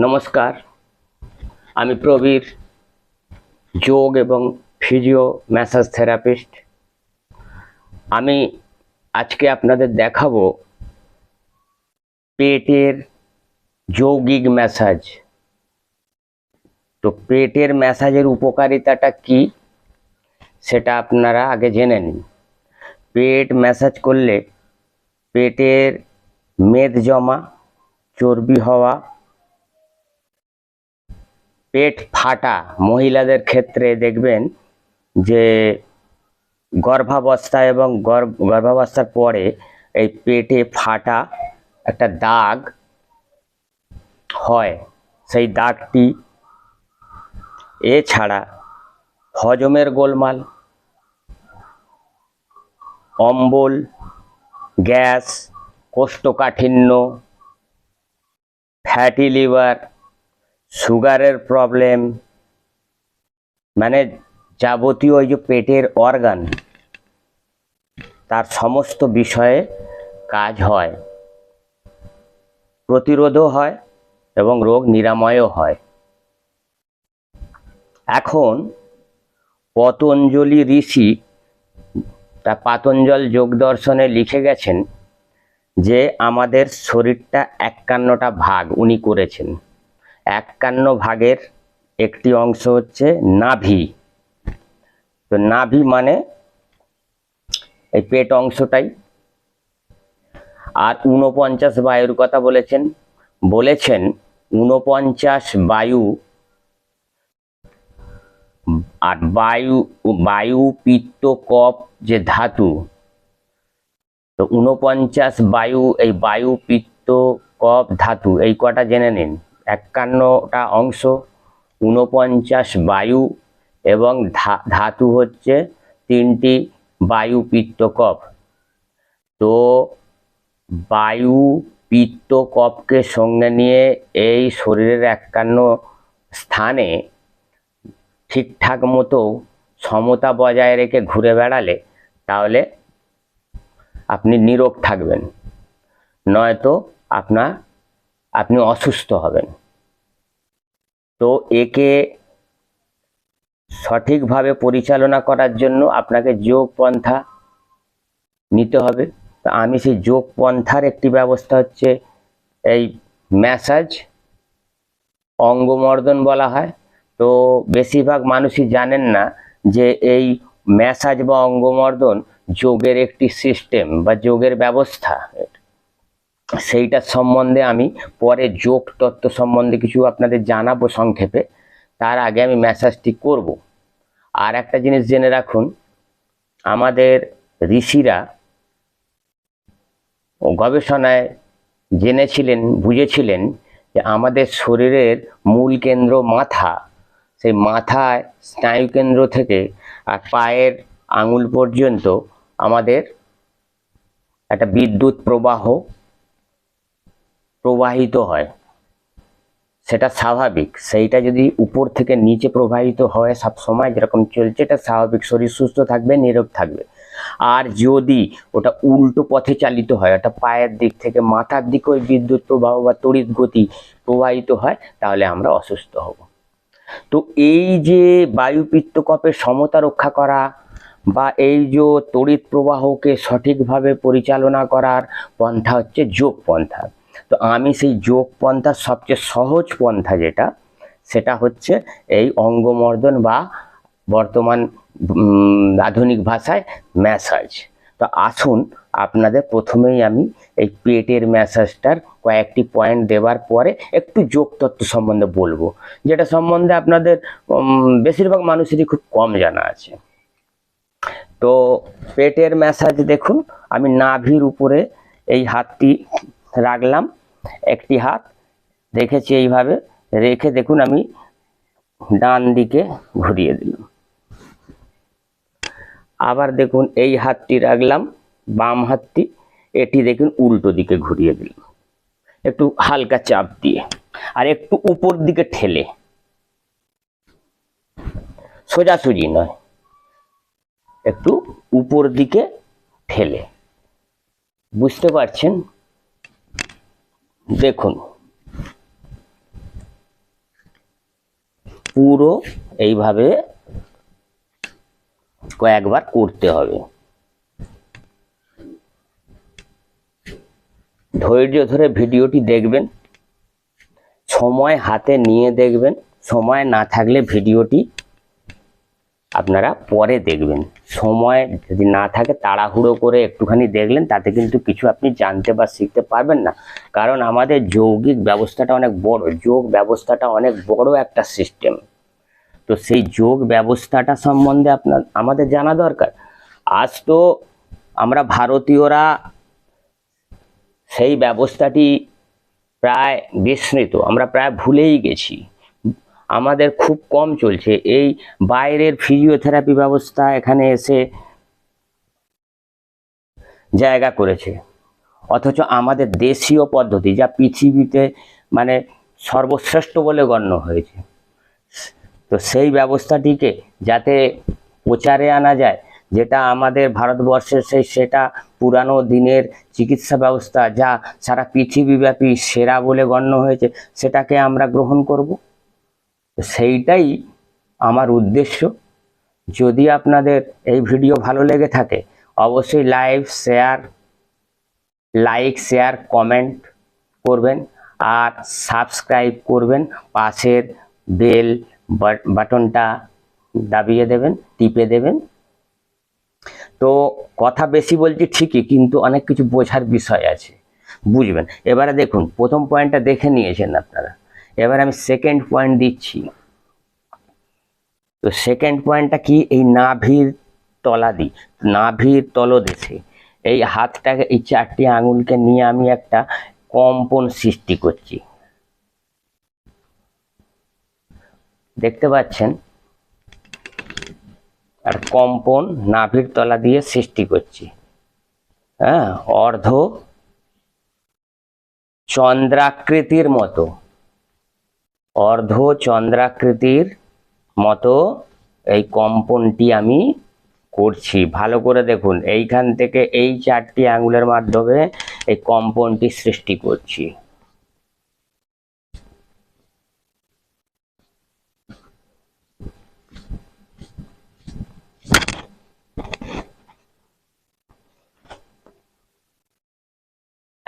নমস্কার, আমি প্রবীর, যোগ এবং ফিজিও ম্যাসাজ থেরাপিস্ট। আমি আজকে আপনাদের দেখাবো পেটের যৌগিক ম্যাসাজ। তো পেটের ম্যাসাজের উপকারিতাটা কি সেটা আপনারা আগে জেনে নিন। পেট ম্যাসাজ করলে পেটের মেদ জমা, চর্বি হওয়া, পেট ফাটা, মহিলাদের ক্ষেত্রে দেখবেন যে গর্ভাবস্থা এবং গর্ভাবস্থার পরে এই পেটে ফাটা একটা দাগ হয়, সেই দাগটি এছাড়া হজমের গোলমাল, অম্বল, গ্যাস, কোষ্ঠকাঠিন্য, ফ্যাটি লিভার, সুগারের প্রবলেম, মানে যাবতীয় ওই যে পেটের অর্গান তার সমস্ত বিষয়ে কাজ হয়, প্রতিরোধও হয় এবং রোগ নিরাময়ও হয়। এখন পতঞ্জলি ঋষি তা পাতঞ্জল যোগ দর্শনে লিখে গেছেন যে আমাদের শরীরটা 51টা ভাগ উনি করেছেন। 51 ভাগের একটি অংশ হচ্ছে নাভি। তো নাভি মানে এই পেট অংশটাই। আর 49 বায়ুর কথা বলেছেন 49 বায়ু। আর বায়ু পিত্ত কফ যে ধাতু, তো 49 বায়ু, এই বায়ু পিত্ত কফ ধাতু এই কটা জেনে নিন। 51টা অংশ, 49 বায়ু এবং ধাতু হচ্ছে 3টি বায়ু পিত্ত কফ। তো বায়ু পিত্ত কফকে সঙ্গে নিয়ে এই শরীরের 51 স্থানে ঠিকঠাক মতো সমতা বজায় রেখে ঘুরে বেড়ালে তাহলে আপনি নিরোগ থাকবেন, নয়তো আপনি অসুস্থ হবেন। তো একে সঠিকভাবে পরিচালনা করার জন্য আপনাকে যোগ পন্থা নিতে হবে। তো আমি সেই যোগ পন্থার একটি ব্যবস্থা হচ্ছে এই ম্যাসাজ, অঙ্গমর্দন বলা হয়। তো বেশিরভাগ মানুষই জানেন না যে এই ম্যাসাজ বা অঙ্গমর্দন যোগের একটি সিস্টেম বা যোগের ব্যবস্থা। সেইটার সম্বন্ধে আমি পরে যোগ তত্ত্ব সম্বন্ধে কিছু আপনাদের জানাবো সংক্ষেপে। তার আগে আমি ম্যাসাজটি করব। আর একটা জিনিস জেনে রাখুন, আমাদের ঋষিরা গবেষণায় জেনেছিলেন, বুঝেছিলেন যে আমাদের শরীরের মূল কেন্দ্র মাথা। সেই মাথায় স্নায়ু কেন্দ্র থেকে আর পায়ের আঙুল পর্যন্ত আমাদের একটা বিদ্যুৎ প্রবাহিত হয়। সেটা স্বাভাবিক। সেইটা যদি উপর থেকে নিচে প্রবাহিত হয় সব সময় যেরকম চলছে, এটা স্বাভাবিক। শরীর সুস্থ থাকবে, নিরোগ থাকবে। আর যদি ওটা উল্টো পথে চালিত হয়, ওটা পায়ের দিক থেকে মাথার দিকে ওই বিদ্যুৎ প্রবাহ বা তড়িৎ গতি প্রবাহিত হয়, তাহলে আমরা অসুস্থ হব। তো এই যে বায়ু পিত্ত কফের সমতা রক্ষা করা বা এই যে তড়িৎ প্রবাহকে সঠিকভাবে পরিচালনা করার পন্থা হচ্ছে যোগ পন্থা। তো আমি সেই যোগ পন্থার সবচেয়ে সহজ পন্থা যেটা, সেটা হচ্ছে এই অঙ্গমর্দন বা বর্তমান আধুনিক ভাষায় ম্যাসাজ। তো আসুন আপনাদের প্রথমেই আমি এই পেটের ম্যাসাজটার কয়েকটি পয়েন্ট দেওয়ার পরে একটু যোগ তত্ত্ব সম্বন্ধে বলবো, যেটা সম্বন্ধে আপনাদের বেশিরভাগ মানুষেরই খুব কম জানা আছে। তো পেটের ম্যাসাজ দেখুন, আমি নাভির উপরে এই হাতটি রাখলাম, একটি হাত রেখেছি, এইভাবে রেখে দেখুন আমি ডান দিকে ঘুরিয়ে দিলাম। আবার দেখুন এই হাতটি রাখলাম, বাম হাতটি, এটি দেখুন উল্টো দিকে ঘুরিয়ে দিলাম, একটু হালকা চাপ দিয়ে আর একটু উপর দিকে ঠেলে, সোজাসুজি নয়, একটু উপর দিকে ঠেলে। বুঝতে পারছেন? দেখুন পুরো এইভাবে কয়েকবার করতে হবে। ধৈর্য ধরে ভিডিওটি দেখবেন, সময় হাতে নিয়ে দেখবেন, সময় না থাকলে ভিডিওটি আপনারা পরে দেখবেন। সময় যদি না থাকে তাড়াহুড়ো করে একটুখানি দেখলেন, তাতে কিন্তু কিছু আপনি জানতে বা শিখতে পারবেন না। কারণ আমাদের যৌগিক ব্যবস্থাটা অনেক বড়, যোগ ব্যবস্থাটা অনেক বড় একটা সিস্টেম। তো সেই যোগ ব্যবস্থাটা সম্বন্ধে আমাদের জানা দরকার। আজ তো আমরা ভারতীয়রা সেই ব্যবস্থাটি প্রায় বিস্মৃত, আমরা প্রায় ভুলেই গেছি, আমাদের খুব কম চলছে। এই বাইরের ফিজিওথেরাপি ব্যবস্থা এখানে এসে জায়গা করেছে, অথচ আমাদের দেশীয় পদ্ধতি যা পৃথিবীতে মানে সর্বশ্রেষ্ঠ বলে গণ্য হয়েছে, তো সেই ব্যবস্থাটিকে যাতে প্রচারে আনা যায়, যেটা আমাদের ভারতবর্ষের সেটা পুরানো দিনের চিকিৎসা ব্যবস্থা যা সারা পৃথিবীব্যাপী সেরা বলে গণ্য হয়েছে, সেটাকে আমরা গ্রহণ করব। সেইটাই আমার উদ্দেশ্য। যদি আপনাদের এই ভিডিও ভালো লেগে থাকে অবশ্যই লাইক শেয়ার কমেন্ট করবেন আর সাবস্ক্রাইব করবেন, পাশের বেল বাটনটা দাবিয়ে দেবেন, টিপে দেবেন। তো কথা বেশি বলছি ঠিকই, কিন্তু অনেক কিছু বোঝার বিষয় আছে, বুঝবেন। এবারে দেখুন, প্রথম পয়েন্টটা দেখে নিয়েছেন আপনারা, এবার আমি সেকেন্ড পয়েন্ট দিচ্ছি। তো সেকেন্ড পয়েন্টটা কি, এই নাভির তলাদি, নাভির তলদেশে এই হাতটাকে, এই চারটি আঙুলকে নিয়ে আমি একটা কম্পন সৃষ্টি করছি, দেখতে পাচ্ছেন, আর কম্পন নাভির তলা দিয়ে সৃষ্টি করছি। হ্যাঁ, অর্ধ চন্দ্রাকৃতির মতো, অর্ধ চন্দ্রাকৃতির মতো এই কম্পনটি আমি করছি। ভালো করে দেখুন, এইখান থেকে এই চারটি আঙুলের মাধ্যমে এই কম্পনটি সৃষ্টি করছি।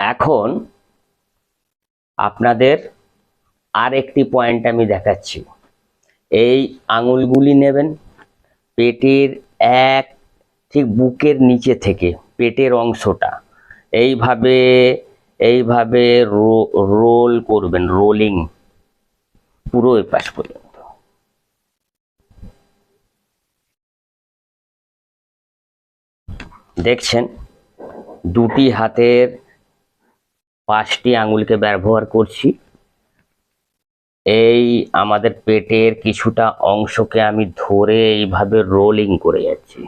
এখন আপনাদের আর একটি পয়েন্ট আমি দেখাচ্ছি। এই আঙুলগুলি নেবেন, পেটের ঠিক বুকের নিচে থেকে পেটের অংশটা এইভাবে এইভাবে রোল করবেন, রোলিং পুরো এই পাশ পর্যন্ত। দেখছেন, দুটি হাতের 5টি আঙুলকে ব্যবহার করছি। এই আমাদের পেটের কিছুটা অংশকে আমি ধরে এইভাবে রোলিং করে যাচ্ছি,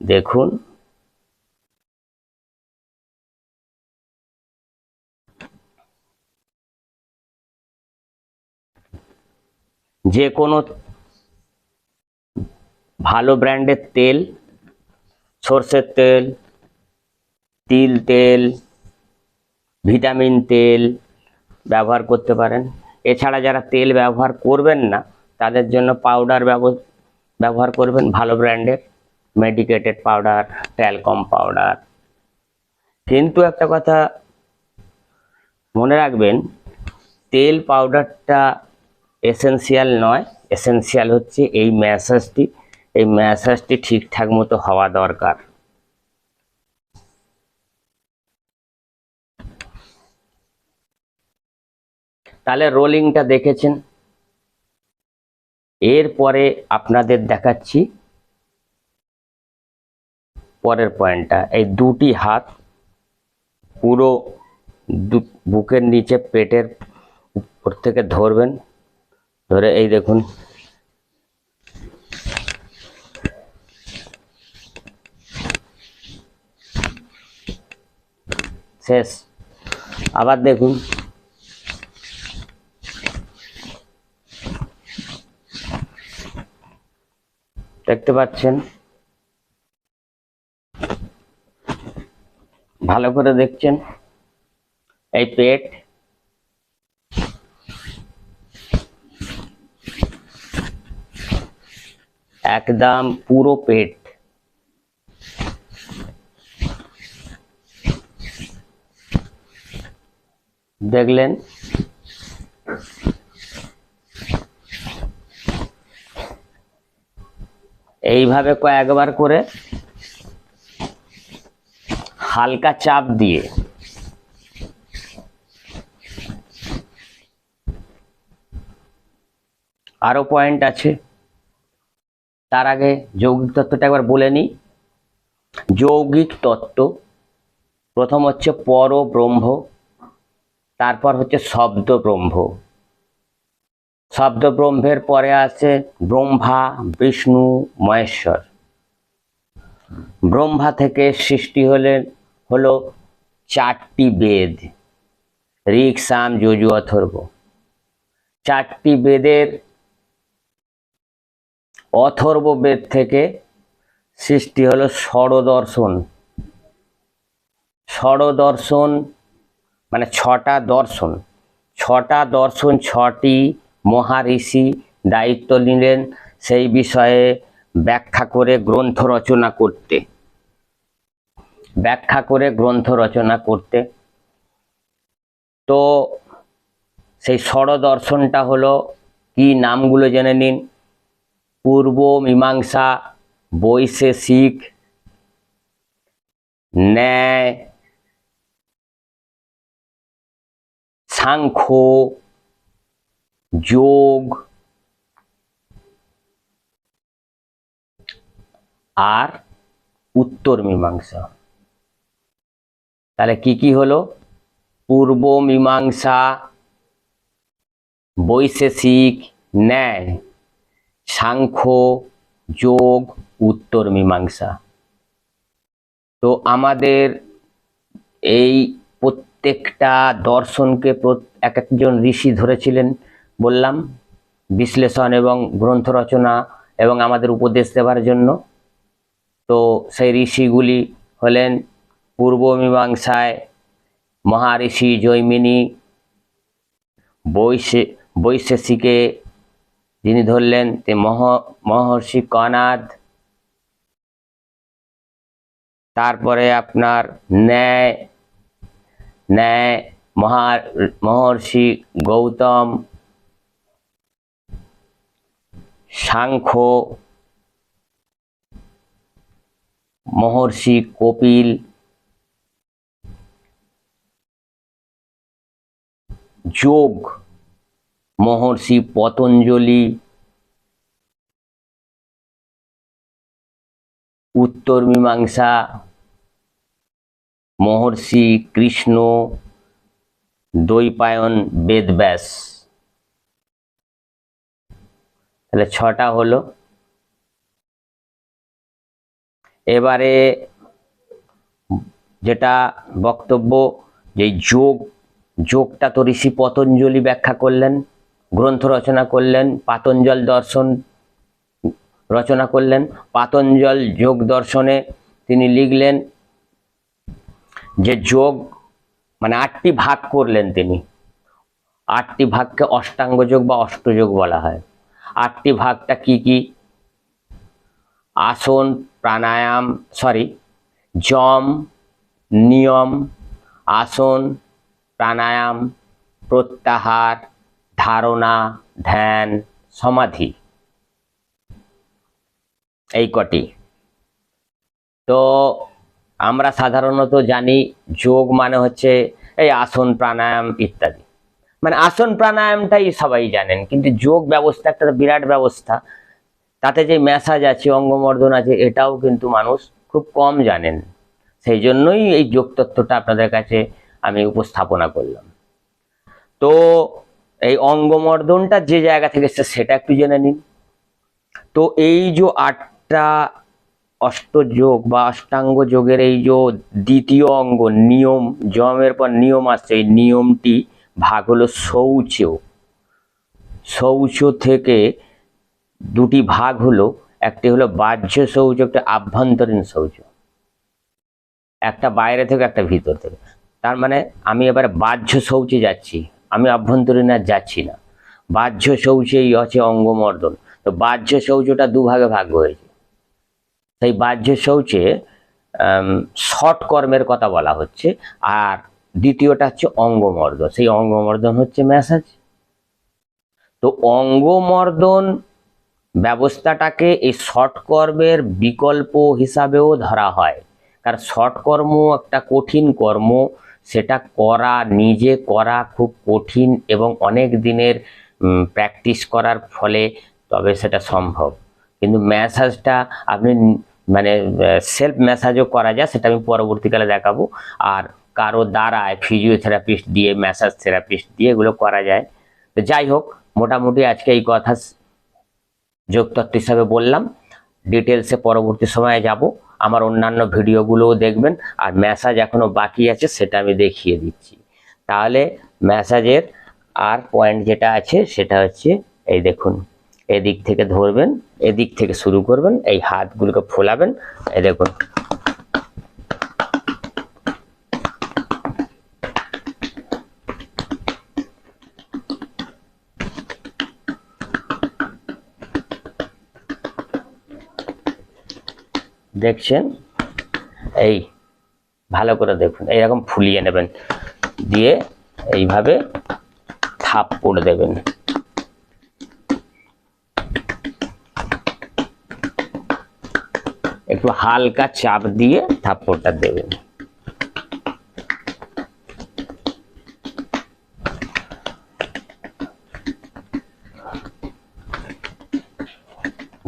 দেখুন। যে কোনো ভালো ব্র্যান্ডের তেল, সর্ষের তেল, তিল তেল, ভিটামিন তেল ব্যবহার করতে পারেন। এছাড়া যারা তেল ব্যবহার করবেন না তাদের জন্য পাউডার ব্যবহার করবেন, ভালো ব্র্যান্ডের মেডিকেটেড পাউডার, ট্যালকম পাউডার। কিন্তু একটা কথা মনে রাখবেন, তেল পাউডারটা এসেনশিয়াল নয়, এসেনশিয়াল হচ্ছে এই ম্যাসাজটি। এই ম্যাসাজটি ঠিকঠাক মতো হওয়া দরকার। তাহলে রোলিংটা দেখেছেন, এরপরে আপনাদের দেখাচ্ছি পরের পয়েন্টটা। এই দুটি হাত পুরো বুকের নিচে পেটের উপর থেকে ধরবেন, ধরে এই দেখুন, শেষ। আবার দেখুন, দেখতে পাচ্ছেন, ভালো করে দেখছেন, এই পেট, একদম পুরো পেট, দেখলেন? এইভাবে কয়েকবার করে হালকা চাপ দিয়ে আরো পয়েন্ট আছে, তার আগে যৌগিক তত্ত্বটা একবার বলে নিই। যৌগিক তত্ত্ব প্রথম হচ্ছে পরব্রহ্ম, তারপর হচ্ছে শব্দ ব্রহ্ম, শব্দ ব্রহ্মের পরে আছে ব্রহ্মা, বিষ্ণু, মহেশ্বর। ব্রহ্মা থেকে সৃষ্টি হলো 4টি বেদ, ঋক, সাম, যজু, অথর্ব। 4টি বেদের অথর্ব বেদ থেকে সৃষ্টি হলো ষড়দর্শন। ষড়দর্শন মানে 6টা দর্শন। 6টা দর্শন, 6টি মহাঋষি দায়িত্ব নিলেন সেই বিষয়ে ব্যাখ্যা করে গ্রন্থ রচনা করতে, তো সেই ষড়দর্শনটা হলো কি, নামগুলো জেনে নিন। পূর্ব মীমাংসা, বৈশেষিক, ন্যায়, সাংখ্য, যোগ আর উত্তর মীমাংসা। তাহলে কি কি হলো? পূর্ব মীমাংসা, বৈশেষিক, ন্যায়, সাংখ্য, যোগ, উত্তর মীমাংসা। তো আমাদের এই প্রত্যেকটা দর্শনকে এক একজন ঋষি ধরেছিলেন, বললাম, বিশ্লেষণ এবং গ্রন্থ রচনা এবং আমাদের উপদেশ দেওয়ার জন্য। তো সেই ঋষিগুলি হলেন পূর্ব মীমাংসায় মহাঋষি জৈমিনী, বৈশেষিকে যিনি ধরলেন মহর্ষি কনাদ, তারপরে আপনার ন্যায় মহর্ষি গৌতম, সাংখ্য মহর্ষি কপিল, যোগ মহর্ষি পতঞ্জলি, উত্তর মীমাংসা মহর্ষি কৃষ্ণ, দ্বৈপায়ন, বেদব্যাস। তাহলে 6টা হলো। এবারে যেটা বক্তব্য, যে যোগটা তো ঋষি পতঞ্জলি ব্যাখ্যা করলেন, গ্রন্থ রচনা করলেন, পাতঞ্জল দর্শন রচনা করলেন। পাতঞ্জল যোগ দর্শনে তিনি লিখলেন যে যোগ মানে 8টি ভাগ করলেন তিনি। 8টি ভাগকে অষ্টাঙ্গ যোগ বা অষ্টযোগ বলা হয়। 8টি ভাগটা কি কি? আসন, প্রাণায়াম, যম, নিয়ম, আসন, প্রাণায়াম, প্রত্যাহার, ধারণা, ধ্যান, সমাধি, এই কটি। তো আমরা সাধারণত জানি যোগ মানে হচ্ছে এই আসন, প্রাণায়াম ইত্যাদি। মানে আসন প্রাণায়ামটাই সবাই জানেন, কিন্তু যোগ ব্যবস্থা একটা বিরাট ব্যবস্থা। তাতে যে ম্যাসাজ আছে, অঙ্গমর্দন আছে, এটাও কিন্তু মানুষ খুব কম জানেন। সেই জন্যই এই যোগ তত্ত্বটা আপনাদের কাছে আমি উপস্থাপনা করলাম। তো এই অঙ্গমর্দনটা যে জায়গা থেকে এসছে সেটা একটু জেনে নিন। তো এই যে 8টা অষ্টযোগ বা অষ্টাঙ্গ যোগের এই যে দ্বিতীয় অঙ্গ নিয়ম, যমের পর নিয়ম আসছে, এই নিয়মটি ভাগ হলো শৌচ। শৌচ থেকে 2টি ভাগ হলো, একটি হলো বাহ্য শৌচ, একটা আভ্যন্তরীণ শৌচ, একটা বাইরে থেকে একটা ভিতর থেকে। তার মানে আমি এবারে বাহ্য শৌচে যাচ্ছি, আমি আভ্যন্তরীণ আর যাচ্ছি না। বাহ্য শৌচেই আছে অঙ্গমর্দন। তো বাহ্য শৌচটা দুভাগে ভাগ হয়েছে। সেই বাহ্য শৌচে শর্ট কর্মের কথা বলা হচ্ছে, আর দ্বিতীয়টা হচ্ছে অঙ্গমর্দন। সেই অঙ্গমর্দন হচ্ছে ম্যাসাজ। তো অঙ্গমর্দন ব্যবস্থাটাকে এই শর্ট কর্মের বিকল্প হিসাবেও ধরা হয়, কারণ শর্ট কর্ম একটা কঠিন কর্ম, সেটা করা, নিজে করা খুব কঠিন এবং অনেক দিনের প্র্যাকটিস করার ফলে তবে সেটা সম্ভব। কিন্তু ম্যাসাজটা আপনি মানে সেলফ ম্যাসাজও করা যায়, সেটা আমি পরবর্তীকালে দেখাবো। আর কারো দ্বারায় ফিজিওথেরাপিস্ট দিয়ে, ম্যাসাজ থেরাপিস্ট দিয়ে এগুলো করা যায়। তো যাই হোক, মোটামুটি আজকে এই কথা যোগতত্ত্ব হিসাবে বললাম। ডিটেলসে পরবর্তী সময়ে যাব। আমার অন্যান্য ভিডিওগুলোও দেখবেন, আর ম্যাসাজ এখনো বাকি আছে সেটা আমি দেখিয়ে দিচ্ছি। তাহলে ম্যাসাজের আর পয়েন্ট যেটা আছে সেটা হচ্ছে, এই দেখুন, এদিক থেকে ধরবেন, এদিক থেকে শুরু করবেন, এই হাতগুলোকে ফোলাবেন, এই দেখুন, দেখছেন, এই ভালো করে দেখুন, এইরকম ফুলিয়ে নেবেন, দিয়ে এইভাবে থাপ্পড় দেবেন। একটু হালকা চাপ দিয়ে থাপ্পড়টা দেবেন।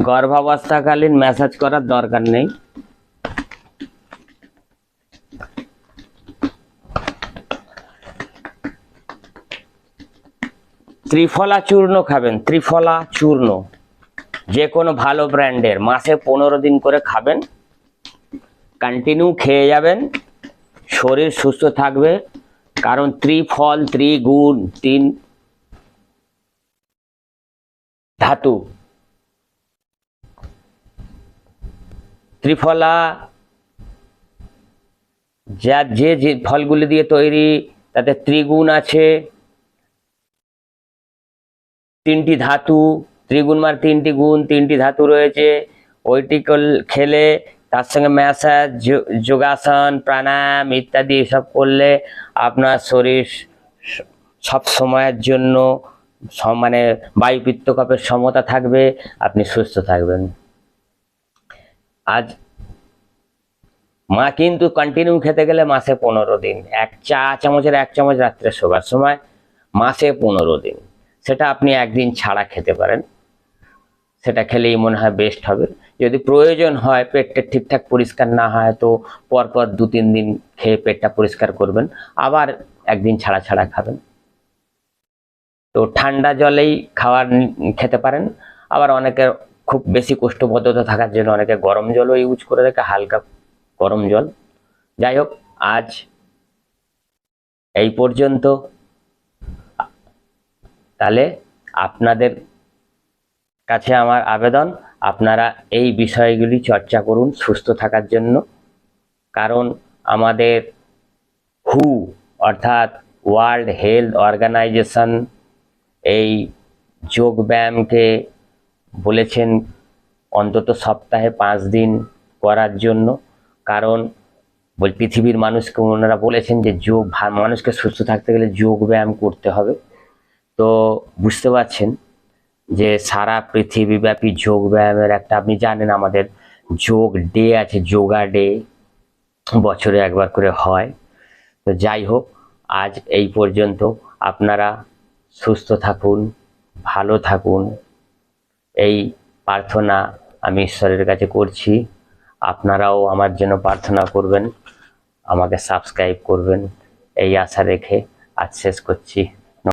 গর্ভাবস্থাকালীন ম্যাসাজ করার দরকার নেই। ত্রিফলা চূর্ণ খাবেন, ত্রিফলা চূর্ণ, যে কোনো ভালো ব্র্যান্ডের, মাসে 15 দিন করে খাবেন, কন্টিনিউ খেয়ে যাবেন, শরীর সুস্থ থাকবে। কারণ ত্রিফল, ত্রিগুণ, 3 ধাতু। ত্রিফলা যা যে যে ফলগুলি দিয়ে তৈরি, তাতে ত্রিগুণ আছে, 3টি ধাতু, ত্রিগুণ মানে 3টি গুণ, 3টি ধাতু রয়েছে। ওইটি খেলে, তার সঙ্গে ম্যাসাজ, যোগাসন, প্রাণায়াম ইত্যাদি এসব করলে আপনার শরীর সব সময়ের জন্য মানে বায়ুপিত্ত কফের সমতা থাকবে, আপনি সুস্থ থাকবেন। আজ কিন্তু কন্টিনিউ খেতে গেলে মাসে 15 দিন, এক চা চামচের 1 চামচ রাত্রে শোবার সময়, মাসে 15 দিন। সেটা আপনি একদিন ছাড়া খেতে পারেন, সেটা খেলেই মনে হয় বেস্ট হবে। যদি প্রয়োজন হয়, পেটটা ঠিকঠাক পরিষ্কার না হয়, তো পরপর 2-3 দিন খেয়ে পেটটা পরিষ্কার করবেন, আবার একদিন ছাড়া ছাড়া খাবেন। তো ঠান্ডা জলেই খেতে পারেন। আবার অনেকের খুব বেশি কোষ্ঠবদ্ধতা থাকার জন্য অনেকে গরম জলও ইউজ করে থাকে, হালকা গরম জল। যাই হোক, আজ এই পর্যন্ত। তাহলে আপনাদের কাছে আমার আবেদন, আপনারা এই বিষয়গুলি চর্চা করুন সুস্থ থাকার জন্য। কারণ আমাদের হু অর্থাৎ ওয়ার্ল্ড হেলথ অর্গানাইজেশন এই যোগ ব্যায়ামকে বলেছেন অন্তত সপ্তাহে 5 দিন করার জন্য। কারণ পৃথিবীর মানুষকে ওনারা বলেছেন যে মানুষকে সুস্থ থাকতে গেলে যোগ ব্যায়াম করতে হবে। তো বুঝতে পারছেন যে সারা পৃথিবীব্যাপী যোগ ব্যায়ামের একটা, আপনি জানেন আমাদের যোগ ডে আছে, যোগা ডে বছরে একবার করে হয়। তো যাই হোক, আজ এই পর্যন্ত। আপনারা সুস্থ থাকুন, ভালো থাকুন, এই প্রার্থনা আমি ঈশ্বরের কাছে করছি। আপনারাও আমার জন্য প্রার্থনা করবেন, আমাকে সাবস্ক্রাইব করবেন, এই আশা রেখে আজ শেষ করছি।